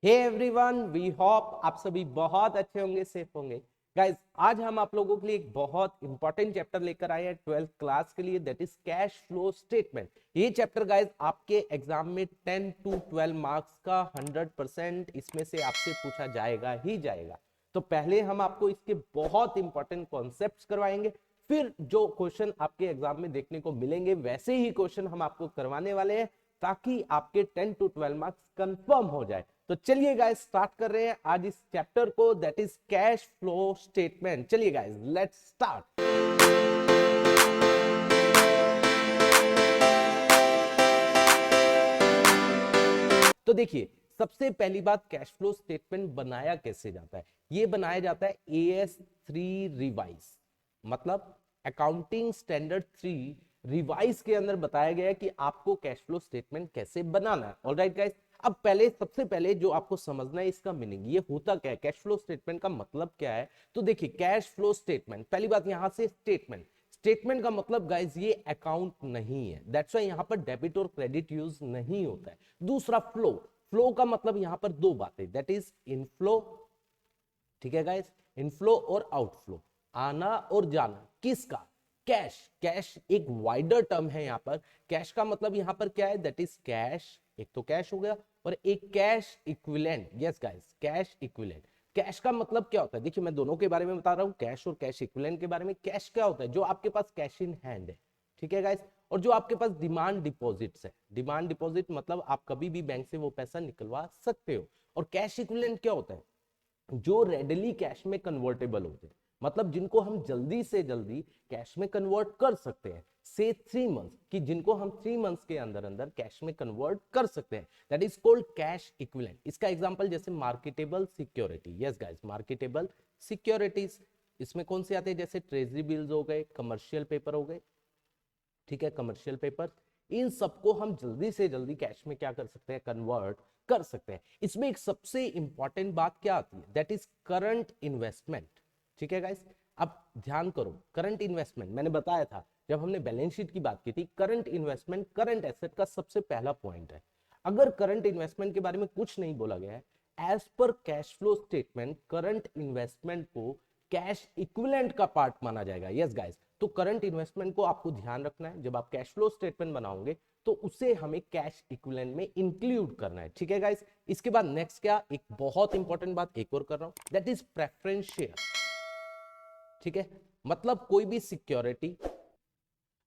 Hey everyone, we hope आप सभी बहुत अच्छे होंगे, सेफ होंगे। गाइस, आज हम आप लोगों के लिए एक बहुत इंपॉर्टेंट चैप्टर लेकर आए हैं 12th क्लास के लिए, that is cash flow statement. ये चैप्टर गाइस आपके एग्जाम में 10 to 12 मार्क्स का 100% इसमें से आपसे पूछा जाएगा ही जाएगा। तो पहले हम आपको इसके बहुत इंपॉर्टेंट कॉन्सेप्ट्स करवाएंगे, फिर जो क्वेश्चन आपके एग्जाम में देखने को मिलेंगे वैसे ही क्वेश्चन हम आपको करवाने वाले हैं, ताकि आपके 10 to 12 मार्क्स कंफर्म हो जाए। तो चलिए गाइस, स्टार्ट कर रहे हैं आज इस चैप्टर को, that is cash flow statement. चलिए गाइस, लेट्स स्टार्ट। तो देखिए, सबसे पहली बात, कैश फ्लो स्टेटमेंट बनाया कैसे जाता है। ये बनाया जाता है AS3 रिवाइज, मतलब अकाउंटिंग स्टैंडर्ड 3 रिवाइज के अंदर बताया गया है कि आपको कैश फ्लो स्टेटमेंट कैसे बनाना है। ऑलराइट गाइस, अब पहले सबसे पहले जो आपको समझना है इसका मीनिंग, ये होता क्या है, कैश फ्लो स्टेटमेंट का मतलब क्या है। तो देखिए, कैश फ्लो स्टेटमेंट, पहली बात यहां से स्टेटमेंट, स्टेटमेंट का मतलब गाइस ये अकाउंट नहीं है, दैट्स व्हाई यहां पर डेबिट और क्रेडिट यूज नहीं होता है। दूसरा, फ्लो, फ्लो का मतलब यहां पर दो बातें, दैट इज इनफ्लो, ठीक है गाइस, इनफ्लो और आउटफ्लो, आना और जाना किसका, कैश। कैश एक वाइडर टर्म है यहां पर। कैश का मतलब यहां पर क्या है, दैट इज कैश, एक तो कैश हो गया और एक cash equivalent. Yes guys, cash equivalent. Cash का मतलब क्या होता है, देखिए मैं दोनों के बारे में बता रहा हूं, कैश और कैश इक्विवेलेंट के बारे में। कैश क्या होता है, जो आपके पास कैश इन हैंड है, ठीक है गाइस, और जो आपके पास डिमांड डिपॉजिट्स है। डिमांड डिपॉजिट मतलब आप कभी भी बैंक से वो पैसा निकलवा सकते हो। और कैश इक्विवेलेंट क्या होता है, जो रेडली कैश में कन्वर्टेबल होते हैं, मतलब जिनको हम जल्दी से जल्दी कैश में कन्वर्ट कर सकते हैं, से 3 मंथ्स, कि जिनको हम 3 मंथ्स के अंदर अंदर कैश में कन्वर्ट कर सकते हैं, that is called cash equivalent. इसका एग्जांपल जैसे marketable security, yes guys, marketable securities, इसमें कौन से आते हैं, जैसे ट्रेजरी बिल्स हो गए, कमर्शियल पेपर हो गए, ठीक है, कमर्शियल पेपर। इन सबको हम जल्दी से जल्दी कैश में क्या कर सकते हैं, कन्वर्ट कर सकते हैं। इसमें एक सबसे इंपॉर्टेंट बात क्या आती है, दैट इज करंट इन्वेस्टमेंट, ठीक है गाइस। अब ध्यान करो, करंट इन्वेस्टमेंट मैंने बताया था जब हमने बैलेंस शीट की बात की थी, करंट इन्वेस्टमेंट करंट एसेट का सबसे पहला पॉइंट है। अगर करंट इन्वेस्टमेंट के बारे में कुछ नहीं बोला गया है, as per cash flow statement current investment को कैश इक्विवेलेंट का पार्ट माना जाएगा। यस गाइस, तो करंट इन्वेस्टमेंट को आपको ध्यान रखना है, जब आप कैश फ्लो स्टेटमेंट बनाओगे तो उसे हमें कैश इक्विवेलेंट में इंक्लूड करना है, ठीक है गाइस। इसके बाद नेक्स्ट क्या, एक बहुत इंपॉर्टेंट बात एक और कर रहा हूं, दैट इज प्रेफरेंस शेयर, ठीक है। मतलब कोई भी सिक्योरिटी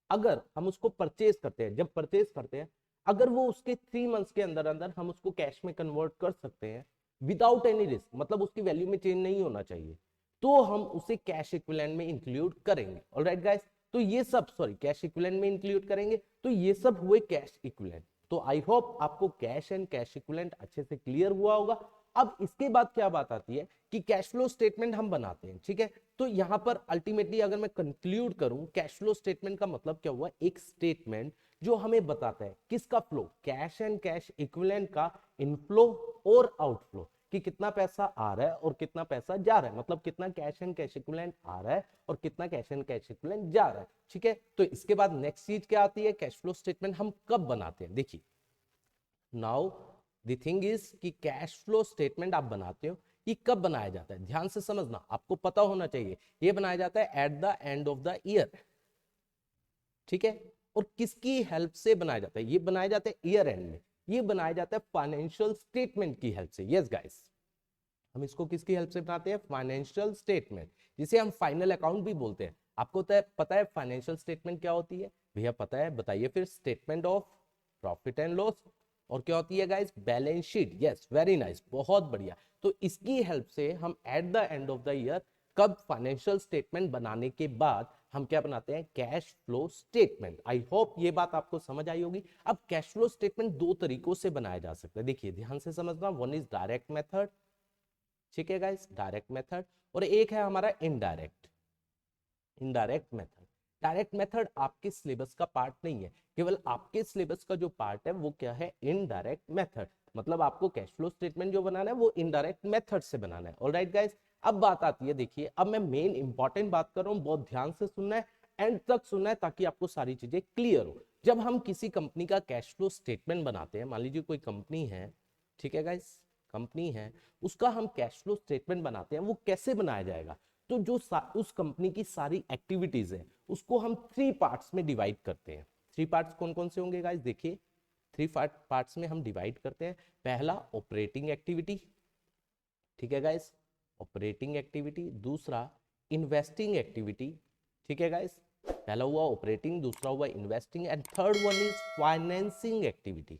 अगर हम उसको परचेज करते हैं, जब परचेज करते हैं, अगर वो उसके 3 मंथ्स के अंदर अंदर हम उसको कैश में कन्वर्ट कर सकते हैं विदाउट एनी रिस्क, मतलब उसकी वैल्यू में चेंज नहीं होना चाहिए, तो हम उसे कैश इक्विवेलेंट में इंक्लूड करेंगे। ऑलराइट गाइस, तो ये सब, सॉरी, कैश इक्विवेलेंट में इंक्लूड करेंगे, तो ये सब हुए कैश इक्विवेलेंट। तो आई होप आपको कैश एंड कैश इक्विवेलेंट अच्छे से क्लियर हुआ होगा। अब इसके बाद क्या बात आती है कि कैश फ्लो स्टेटमेंट हम बनाते हैं, ठीक है। तो यहां पर अल्टीमेटली अगर मैं कंक्लूड करूं, कैश फ्लो स्टेटमेंट का मतलब क्या हुआ, एक स्टेटमेंट जो हमें बताता है किसका flow, cash and cash equivalent का इनफ्लो और आउटफ्लो, कि कितना पैसा आ रहा है और कितना पैसा जा रहा है, मतलब कितना कैश एंड कैश इक्विवेलेंट आ रहा है और कितना कैश एंड कैश इक्विवेलेंट जा रहा है, ठीक है। तो इसके बाद नेक्स्ट चीज क्या आती है, कैश फ्लो स्टेटमेंट हम कब बनाते हैं। देखिए, नाउ द थिंग इज कि कैश फ्लो स्टेटमेंट आप बनाते हो, ये कब बनाया जाता है, ध्यान से समझना, आपको पता होना चाहिए। ये बनाया जाता है at the end of the year, ठीक है। और किसकी हेल्प से बनाया जाता है, ये बनाया जाता है ईयर एंड में, ये बनाया जाता है फाइनेंशियल स्टेटमेंट की हेल्प से। यस गाइस, हम इसको किसकी हेल्प से बनाते हैं, फाइनेंशियल स्टेटमेंट, जिसे हम फाइनल अकाउंट भी बोलते हैं। आपको पता है फाइनेंशियल स्टेटमेंट क्या होती है, भैया पता है, बताइए फिर। Statement of profit and loss, और क्या होती है guys, balance sheet. Yes, very nice, बहुत बढ़िया। तो इसकी हेल्प से हम at the end of the year, कब, फाइनेंशियल स्टेटमेंट बनाने के बाद हम क्या बनाते हैं, cash flow statement. I hope ये बात आपको समझ आई होगी। अब कैश फ्लो स्टेटमेंट दो तरीकों से बनाया जा सकता है, देखिए ध्यान से समझना, वन इज डायरेक्ट मेथड, ठीक है गाइस, डायरेक्ट मेथड, और एक है हमारा indirect, indirect method. Direct method आपके सिलेबस का पार्ट नहीं है, केवल आपके सिलेबस का जो पार्ट है वो क्या है, इनडायरेक्ट मेथड, मतलब आपको कैश फ्लो स्टेटमेंट जो बनाना है वो इनडायरेक्ट मेथड से बनाना है। ऑलराइट गाइस, अब बात आती है, देखिए अब मैं मेन इंपॉर्टेंट बात कर रहा हूं, बहुत ध्यान से सुनना है, एंड तक सुनना है, ताकि आपको सारी चीजें क्लियर हो। जब हम किसी कंपनी का कैश फ्लो स्टेटमेंट बनाते हैं, मान लीजिए कोई कंपनी है, ठीक है गाइस, कंपनी है उसका हम कैश फ्लो स्टेटमेंट बनाते हैं, वो कैसे बनाया जाएगा? तो जो उस कंपनी की सारी एक्टिविटीज है उसको हम 3 पार्ट्स में डिवाइड करते हैं। 3 पार्ट्स कौन कौन से होंगे गाइस? देखिए 3 पार्ट्स में हम डिवाइड करते हैं। पहला ऑपरेटिंग एक्टिविटी, ठीक है गाइस, ऑपरेटिंग एक्टिविटी। दूसरा इन्वेस्टिंग एक्टिविटी, ठीक है गाइस, पहला हुआ ऑपरेटिंग, दूसरा हुआ investing, and third one is financing activity.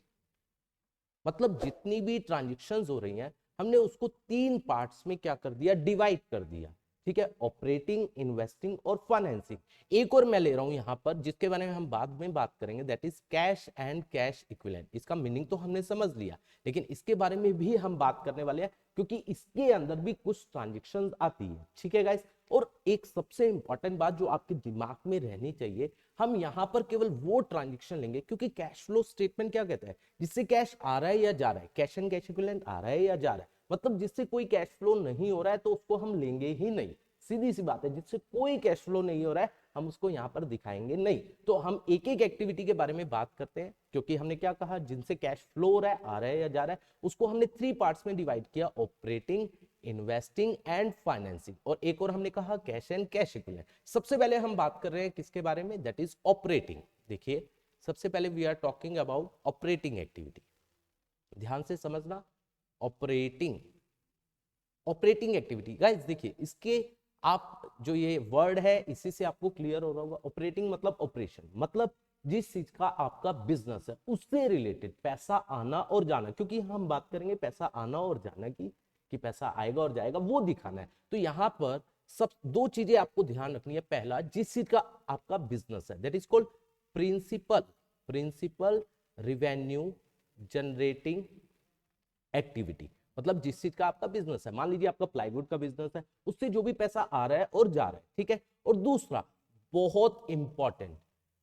मतलब जितनी भी ट्रांजेक्शन्स हो रही हैं हमने उसको 3 पार्ट्स में क्या कर दिया? डिवाइड कर दिया, ठीक है, ऑपरेटिंग, इन्वेस्टिंग और फाइनेंसिंग। एक और मैं ले रहा हूं यहां पर जिसके बारे में हम बाद में बात करेंगे, that is cash and cash equivalent. इसका मीनिंग तो हमने समझ लिया, लेकिन इसके बारे में भी हम बात करने वाले हैं क्योंकि इसके अंदर भी कुछ ट्रांजेक्शन्स आती है, ठीक है गाइस। और एक सबसे इंपॉर्टेंट बात जो आपके दिमाग में रहनी चाहिए, हम यहां पर केवल वो ट्रांजेक्शन लेंगे क्योंकि कैश फ्लो स्टेटमेंट क्या कहता है? जिससे कैश आ रहा है या जा रहा है, कैश एंड कैश इक्विवेलेंट आ रहा है या जा रहा है, मतलब जिससे कोई कैश फ्लो नहीं हो रहा है तो उसको हम लेंगे ही नहीं। सीधी सी बात है, जिससे कोई कैश फ्लो नहीं हो रहा है हम उसको यहां पर दिखाएंगे नहीं। तो हम एक एक एक्टिविटी के बारे में बात करते हैं क्योंकि हमने क्या कहा, जिनसे कैश फ्लो हो रहा है, आ रहा है या जा रहा है, उसको हमने 3 पार्ट्स में डिवाइड किया, ऑपरेटिंग, इन्वेस्टिंग एंड फाइनेंसिंग। और एक और हमने कहा कैश एंड कैश इक्विवेलेंट। सबसे पहले हम बात कर रहे हैं किसके बारे में? That is operating. देखिए सबसे पहले we are talking about operating activity, ध्यान से समझना। ऑपरेटिंग, ऑपरेटिंग एक्टिविटी गाइस, देखिए इसके आप जो ये वर्ड है इसी से आपको क्लियर हो रहा होगा। ऑपरेटिंग मतलब ऑपरेशन, मतलब जिस चीज का आपका बिजनेस है उससे रिलेटेड पैसा आना और जाना, क्योंकि हम बात करेंगे पैसा आना और जाना की, कि पैसा आएगा और जाएगा वो दिखाना है। तो यहाँ पर सब 2 चीजें आपको ध्यान रखनी है। पहला, जिस चीज का आपका बिजनेस है that is called principal, principal revenue generating activity, मतलब जिस चीज का आपका बिजनेस है, मान लीजिए आपका प्लाईवुड का बिजनेस है, उससे जो भी पैसा आ रहा है और जा रहा है, ठीक है। और दूसरा बहुत इंपॉर्टेंट,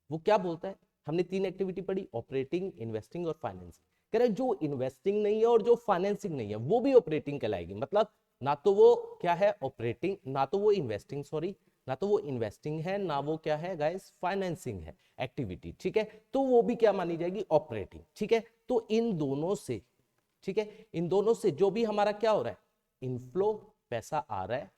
वो क्या बोलता है? हमने 3 एक्टिविटी पढ़ी, ऑपरेटिंग, इन्वेस्टिंग और फाइनेंसिंग। कह रहे जो इन्वेस्टिंग नहीं है और जो फाइनेंसिंग नहीं है वो भी ऑपरेटिंग कहलाएगी। मतलब ना तो वो क्या है ऑपरेटिंग, ना तो वो इन्वेस्टिंग, सॉरी, ना तो वो इन्वेस्टिंग है, ना वो क्या है गाइस फाइनेंसिंग है एक्टिविटी, ठीक है। तो वो भी क्या मानी जाएगी? ऑपरेटिंग, ठीक है। तो इन दोनों से, ठीक है, इन दोनों से जो भी हमारा क्या हो रहा है, इनफ्लो, पैसा आ रहा है,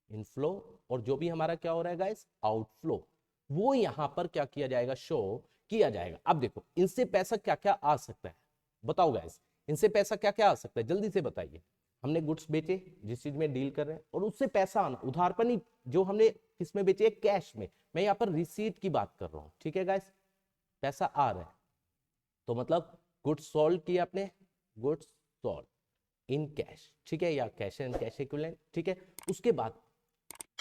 इनफ्लो, और जो भी हमारा क्या हो रहा है गाइस, आउटफ्लो, वो यहां पर क्या किया जाएगा? शो किया जाएगा। अब देखो इनसे पैसा क्या क्या आ सकता है, बताओ गाइस, इनसे पैसा क्या क्या आ सकता है, जल्दी से बताइए। हमने गुड्स बेचे जिस चीज में डील कर रहे हैं और उससे पैसा आना, उधार पर नहीं, जो हमने किसमें बेचे? कैश में। मैं यहाँ पर रिसीट की बात कर रहा हूं, ठीक है गाइस, पैसा आ रहा है तो मतलब गुड्स सोल्ड किया आपने, गुड्स सोल्ड इन कैश, ठीक है, या कैश एंड कैश इक्विवेलेंट, ठीक है। उसके बाद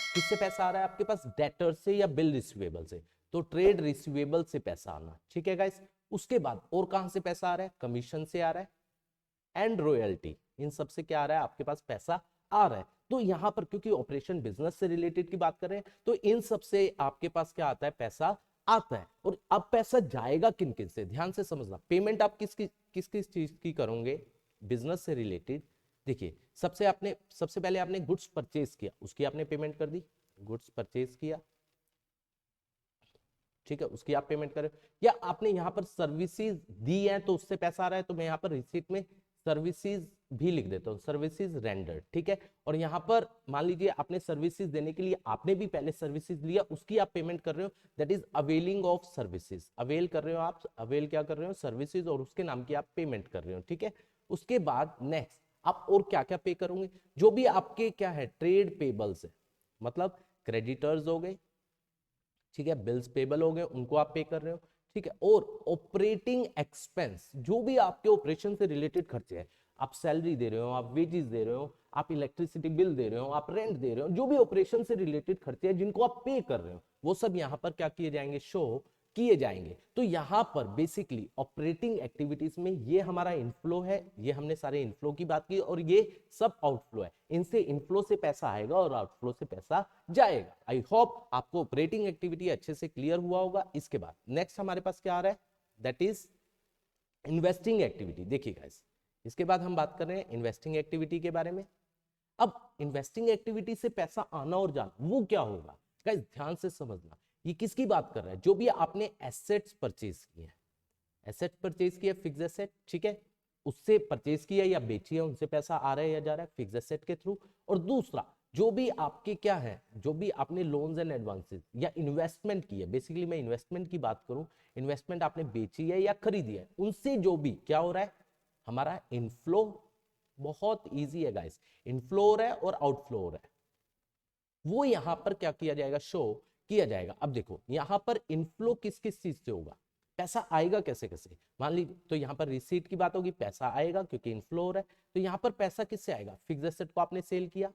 किससे पैसा आ रहा है आपके पास? डेटर से या बिल रिसीवेबल से, तो ट्रेड रिसीवेबल से पैसा आना, ठीक है गाइस। उसके बाद और कहां से पैसा आ रहा है? कमीशन से आ रहा है एंड रॉयल्टी, इन सब से क्या आ रहा है आपके पास? पैसा आ रहा है। तो यहां पर क्योंकि ऑपरेशन बिजनेस से रिलेटेड की बात कर रहे हैं तो इन सब से आपके पास क्या आता है? पैसा आता है। और अब पैसा जाएगा किन किन से, ध्यान से समझना। पेमेंट आप किस किस चीज की करोगे? बिजनेस से रिलेटेड। देखिए सबसे पहले आपने गुड्स परचेज किया, उसकी आपने पेमेंट कर दी, गुड्स परचेज किया, ठीक है, उसकी आप पेमेंट करें। या आपने यहां पर सर्विसेज दी है तो उससे पैसा आ रहा है, तो मैं यहां पर रिसीट में सर्विसेज भी लिख देता हूं, सर्विसेज रेंडर्ड, ठीक है। और यहां पर मान लीजिए आपने सर्विसेज देने के लिए आपने भी पहले सर्विसेज लिया, उसकी आप पेमेंट कर रहे हो, that is availing of services, avail कर रहे हो आप, अवेल क्या कर रहे हो? सर्विसेज, और उसके नाम की आप पेमेंट कर रहे हो, ठीक है। उसके बाद नेक्स्ट आप और क्या क्या पे करोगे? जो भी आपके क्या है ट्रेड पेबल्स है, मतलब क्रेडिटर्स हो गए, ठीक है, बिल्स पेबल हो गए, उनको आप पे कर रहे हो, ठीक है। और ऑपरेटिंग एक्सपेंस, जो भी आपके ऑपरेशन से रिलेटेड खर्चे हैं, आप सैलरी दे रहे हो, आप वेजेस दे रहे हो, आप इलेक्ट्रिसिटी बिल दे रहे हो, आप रेंट दे रहे हो, जो भी ऑपरेशन से रिलेटेड खर्चे हैं जिनको आप पे कर रहे हो, वो सब यहां पर क्या किए जाएंगे? शो किए जाएंगे। तो यहां पर बेसिकली ऑपरेटिंग एक्टिविटीज में ये हमारा इनफ्लो है, ये हमने सारे इनफ्लो की बात की, और ये सब आउटफ्लो है। इनसे इनफ्लो से पैसा आएगा और आउटफ्लो से पैसा जाएगा। आई होप आपको ऑपरेटिंग एक्टिविटी अच्छे से क्लियर हुआ होगा। इसके बाद नेक्स्ट हमारे पास क्या आ रहा है? That is investing activity. देखिए गाइस, इसके बाद हम बात कर रहे हैं इन्वेस्टिंग एक्टिविटी के बारे में। अब इन्वेस्टिंग एक्टिविटी से पैसा आना और जाना वो क्या होगा गाइस, ध्यान से समझना। ये किसकी बात कर रहा है? जो भी आपने एसेट्स परचेज किए हैं, एसेट परचेज किया, फिक्स एसेट, ठीक है, उससे परचेज किया या बेची है, उनसे पैसा आ रहा है या जा रहा है, फिक्स एसेट के थ्रू। और दूसरा, जो भी आपके क्या है, जो भी आपने लोन्स एंड एडवांसेस या इन्वेस्टमेंट की है, बेसिकली मैं इन्वेस्टमेंट की बात करूं, इन्वेस्टमेंट आपने बेची है या खरीदी है, उनसे जो भी क्या हो रहा है, हमारा इनफ्लो। बहुत इजी है गाइस, इनफ्लो हो रहा है और आउटफ्लो हो रहा है, वो यहां पर क्या किया जाएगा, शो किया जाएगा। अब देखो यहां पर इनफ्लो किस किस चीज से होगा, पैसा आएगा कैसे कैसे, मान लीजिए तो यहां पर रिसीट की बात होगी, पैसा आएगा क्योंकि इनफ्लो हो रहा है। तो यहां पर पैसा किससे आएगा, फिक्स एसेट को आपने सेल किया,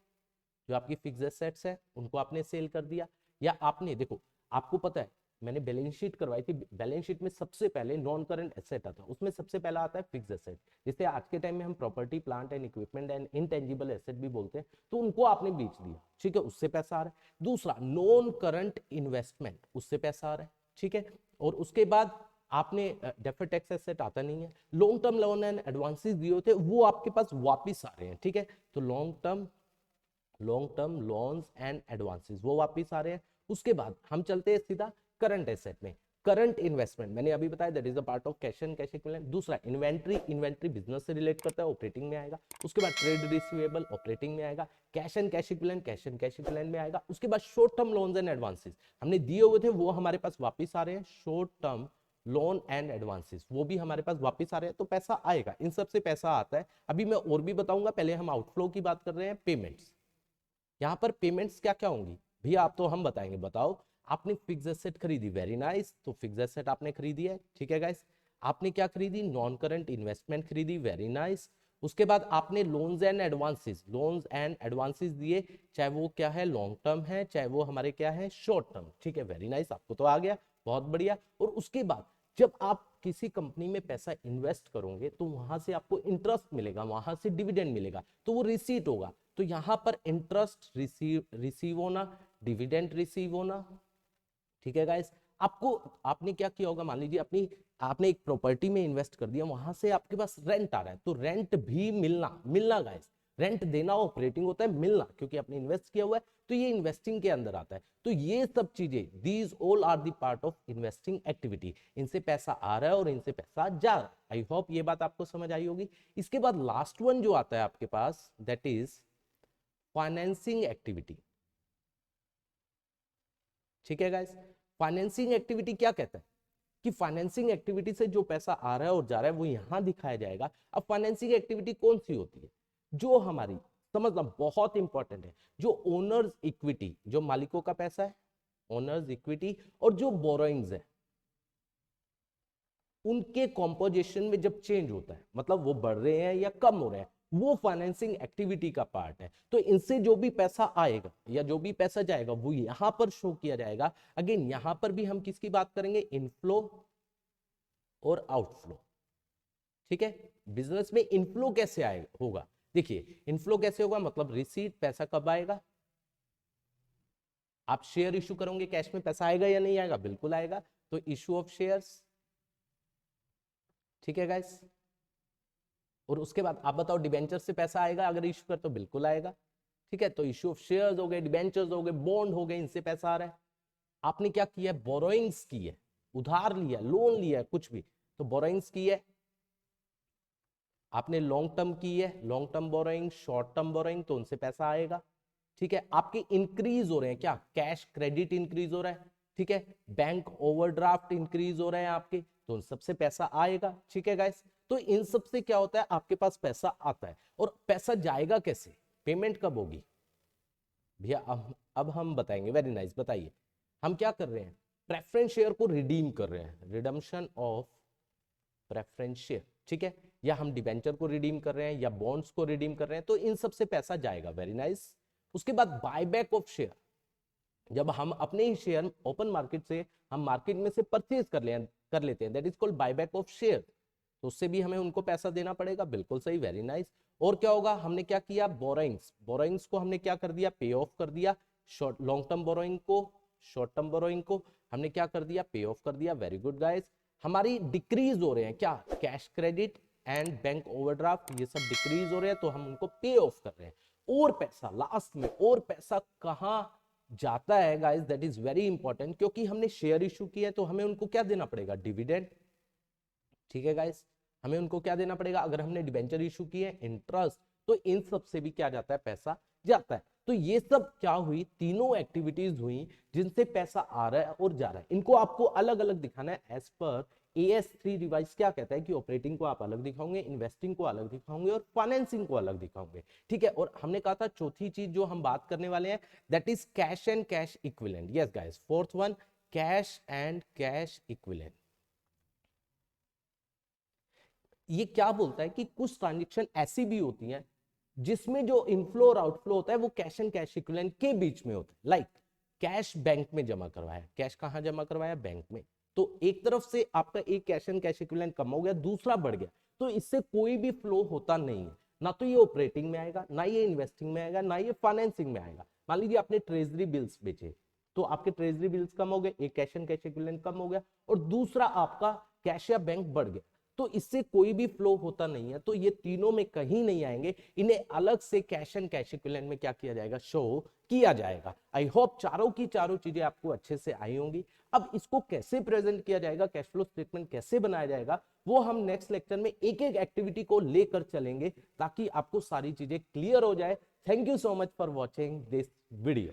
जो आपकी फिक्स एसेट्स है उनको आपने सेल कर दिया, या आपने देखो, आपको पता है मैंने बैलेंस शीट करवाई थी, बैलेंस शीट में सबसे पहले नॉन करंट एसेट आता है, उसमें सबसे पहला आता है फिक्स एसेट, जिसे आज के टाइम में हम property plant and equipment and intangible asset भी बोलते हैं। तो उनको आपने बेच दिया, ठीक है, उससे पैसा आ रहा है। दूसरा, नॉन करंट इन्वेस्टमेंट, उससे पैसा आ रहा है, ठीक है। और उसके बाद आपने डेफर्ड टैक्स एसेट आता नहीं है, long term loan and advances दिए होते वो आपके पास वापिस आ रहे हैं, ठीक है। तो long term loans and advances वो वापिस आ रहे हैं। उसके बाद हम चलते हैं सीधा करंट एसेट में। करंट इन्वेस्टमेंट मैंने अभी बताया, that is a part of cash and cash equivalent. दूसरा, इन्वेंट्री बिजनेस से रिलेट करता है, ऑपरेटिंग में आएगा। उसके बाद ट्रेड रिसीवेबल ऑपरेटिंग में आएगा। कैश एंड कैश इक्विवेलेंट में आएगा। उसके बाद short term loans and advances हमने दिए हुए थे, वो हमारे पास वापिस आ रहे हैं। Short term loan and advances वो भी हमारे पास वापस आ रहे हैं, तो पैसा आएगा, इन सब से पैसा आता है। अभी मैं और भी बताऊंगा, पहले हम आउटफ्लो की बात कर रहे हैं, पेमेंट्स। यहाँ पर पेमेंट्स क्या क्या होंगी भैया, आप तो हम बताएंगे, बताओ। आपने फिक्स एसेट खरीदी, वेरी नाइस, तो फिक्स एसेट आपने खरीदी है, ठीक है गाइस। आपने क्या खरीदी, नॉन करंट इन्वेस्टमेंट खरीदी, वेरी नाइस। उसके बाद आपने लोन्स एंड एडवांसेस दिए, चाहे वो क्या है लॉन्ग टर्म है, चाहे वो हमारे क्या है शॉर्ट टर्म, ठीक है, वेरी नाइस, आपको तो आ गया, बहुत बढ़िया। और उसके बाद जब आप किसी कंपनी में पैसा इन्वेस्ट करोगे तो वहां से आपको इंटरेस्ट मिलेगा, वहां से डिविडेंड मिलेगा, तो वो रिसीट होगा। तो यहां पर इंटरेस्ट रिसीव होना, डिविडेंड रिसीव होना, ठीक है गाइस। आपको आपने क्या किया होगा, मान लीजिए अपनी आपने एक प्रॉपर्टी में इन्वेस्ट कर दिया, वहां से आपके पास रेंट आ रहा है, तो रेंट भी मिलना गाइस, रेंट देना ऑपरेटिंग होता है, मिलना क्योंकि आपने इन्वेस्ट किया हुआ है, तो ये इन्वेस्टिंग के अंदर आता है। तो ये सब चीजें, these all are the part of investing activity, इनसे पैसा आ रहा है और इनसे पैसा जा रहा है। आई होप ये बात आपको समझ आई होगी। इसके बाद लास्ट वन जो आता है आपके पास, दैट इज फाइनेंसिंग एक्टिविटी, ठीक है गाइस। फाइनेंसिंग एक्टिविटी क्या कहता है कि फाइनेंसिंग एक्टिविटी से जो पैसा आ रहा है और जा रहा है वो यहां दिखाया जाएगा। अब फाइनेंसिंग एक्टिविटी कौन सी होती है, जो हमारी, समझना बहुत इंपॉर्टेंट है, जो ओनर्स इक्विटी, जो मालिकों का पैसा है, ओनर्स इक्विटी, और जो बोरोइंग्स है, उनके कॉम्पोजिशन में जब चेंज होता है, मतलब वो बढ़ रहे हैं या कम हो रहे हैं, वो फाइनेंसिंग एक्टिविटी का पार्ट है। तो इनसे जो भी पैसा आएगा या जो भी पैसा जाएगा वो यहां पर शो किया जाएगा। अगेन यहां पर भी हम किसकी बात करेंगे, इनफ्लो और आउटफ्लो, ठीक है। बिजनेस में इनफ्लो कैसे आएगा होगा, देखिए इनफ्लो कैसे होगा, मतलब रिसीट, पैसा कब आएगा, आप शेयर इशू करोगे, कैश में पैसा आएगा या नहीं आएगा, बिल्कुल आएगा, तो इशू ऑफ शेयर्स, ठीक है गाइस। और उसके बाद आप बताओ, डिबेंचर से पैसा आएगा अगर इशू कर, तो बिल्कुल आएगा, ठीक है। तो इशू ऑफ शेयर्स हो गए, डिबेंचर्स हो गए, बॉन्ड हो गए, इनसे पैसा आ रहा है। आपने क्या किया, बोरोइंग्स की है, उधार लिया, लोन लिया है, कुछ भी, तो बोरोइंग्स की है। आपने लॉन्ग टर्म की है, long term borrowing, short term borrowing, तो उनसे पैसा आएगा, ठीक है। आपके इंक्रीज हो रहे हैं क्या, कैश क्रेडिट इंक्रीज हो रहा है, ठीक है, बैंक ओवरड्राफ्ट इंक्रीज हो रहे हैं आपके, तो उन सबसे पैसा आएगा, ठीक है गाइस। तो इन सब से क्या होता है, आपके पास पैसा आता है। और पैसा जाएगा कैसे, पेमेंट कब होगी भैया, अब हम बताएंगे, वेरी नाइस, बताइए। हम क्या कर रहे हैं, प्रेफरेंस शेयर को रिडीम कर रहे हैं, रिडम्पशन ऑफ प्रेफरेंस शेयर, ठीक है, या हम डिबेंचर को रिडीम कर रहे हैं या बॉन्ड्स को रिडीम कर रहे हैं, तो इन सब से पैसा जाएगा, वेरी नाइस। उसके बाद बायबैक ऑफ शेयर, जब हम अपने ही शेयर ओपन मार्केट से हम मार्केट में से परचेज कर लेते हैं, that is called buyback of share, तो उससे भी हमें उनको पैसा देना पड़ेगा, बिल्कुल सही, वेरी नाइस। और क्या होगा, हमने क्या किया, बोरोइंग्स को हमने क्या कर दिया, पे ऑफ कर दिया, शॉर्ट लॉन्ग टर्म बोरोइंग को, शॉर्ट टर्म बोरोइंग को हमने क्या कर दिया, पे ऑफ कर दिया, वेरी गुड गाइस। हमारी डिक्रीज हो रहे हैं क्या, cash credit and bank overdraft, ये सब डिक्रीज हो रहे हैं, तो हम उनको पे ऑफ कर रहे हैं। और पैसा लास्ट में, और पैसा कहां जाता है guys, that is very important, क्योंकि हमने शेयर इशू किया है तो हमें उनको क्या देना पड़ेगा, डिविडेंड, ठीक है गाइस। हमें उनको क्या देना पड़ेगा, अगर हमने डिबेंचर इशू की है इंटरेस्ट, तो इन सब से भी क्या जाता है, पैसा जाता है। तो ये सब क्या हुई, तीनों एक्टिविटीज हुई जिनसे पैसा आ रहा है और जा रहा है। इनको आपको अलग अलग दिखाना है एज पर AS3 रिवाइज क्या कहता है कि ऑपरेटिंग को आप अलग दिखाओगे, इन्वेस्टिंग को अलग दिखाओगे और फाइनेंसिंग को अलग दिखाओगे, ठीक है। और हमने कहा था चौथी चीज जो हम बात करने वाले हैं that is cash and cash equivalent. Yes guys, fourth one cash and cash equivalent. ये क्या बोलता है कि कुछ ट्रांजेक्शन ऐसी भी होती हैं जिसमें जो इनफ्लो और आउटफ्लो होता है वो कैश एंड कैश इक्विवेलेंट के बीच में होता है। लाइक कैश बैंक में जमा करवाया, कैश कहां जमा करवाया, बैंक में, तो एक तरफ से आपका एक कैश एंड कैश इक्विवेलेंट कम हो गया, दूसरा बढ़ गया, तो इससे कोई भी फ्लो होता नहीं है, ना तो ये ऑपरेटिंग में आएगा, ना ये इन्वेस्टिंग में आएगा, ना ये फाइनेंसिंग में आएगा। मान लीजिए आपने ट्रेजरी बिल्स बेचे, तो आपके ट्रेजरी बिल्स कम हो गए, एक कैश एंड कैश इक्विवेलेंट कम हो गया, और दूसरा आपका कैश या बैंक बढ़ गया, तो इससे कोई भी फ्लो होता नहीं है। तो ये तीनों में कहीं नहीं आएंगे, इन्हें अलग से कैश एंड कैश इक्विवेलेंट में क्या किया जाएगा, शो किया जाएगा। आई होप चारों की चारों चीजें आपको अच्छे से आई होंगी। अब इसको कैसे प्रेजेंट किया जाएगा, कैश फ्लो स्टेटमेंट कैसे बनाया जाएगा, वो हम नेक्स्ट लेक्चर में एक एक एक्टिविटी को लेकर चलेंगे ताकि आपको सारी चीजें क्लियर हो जाए। Thank you so much for watching this video.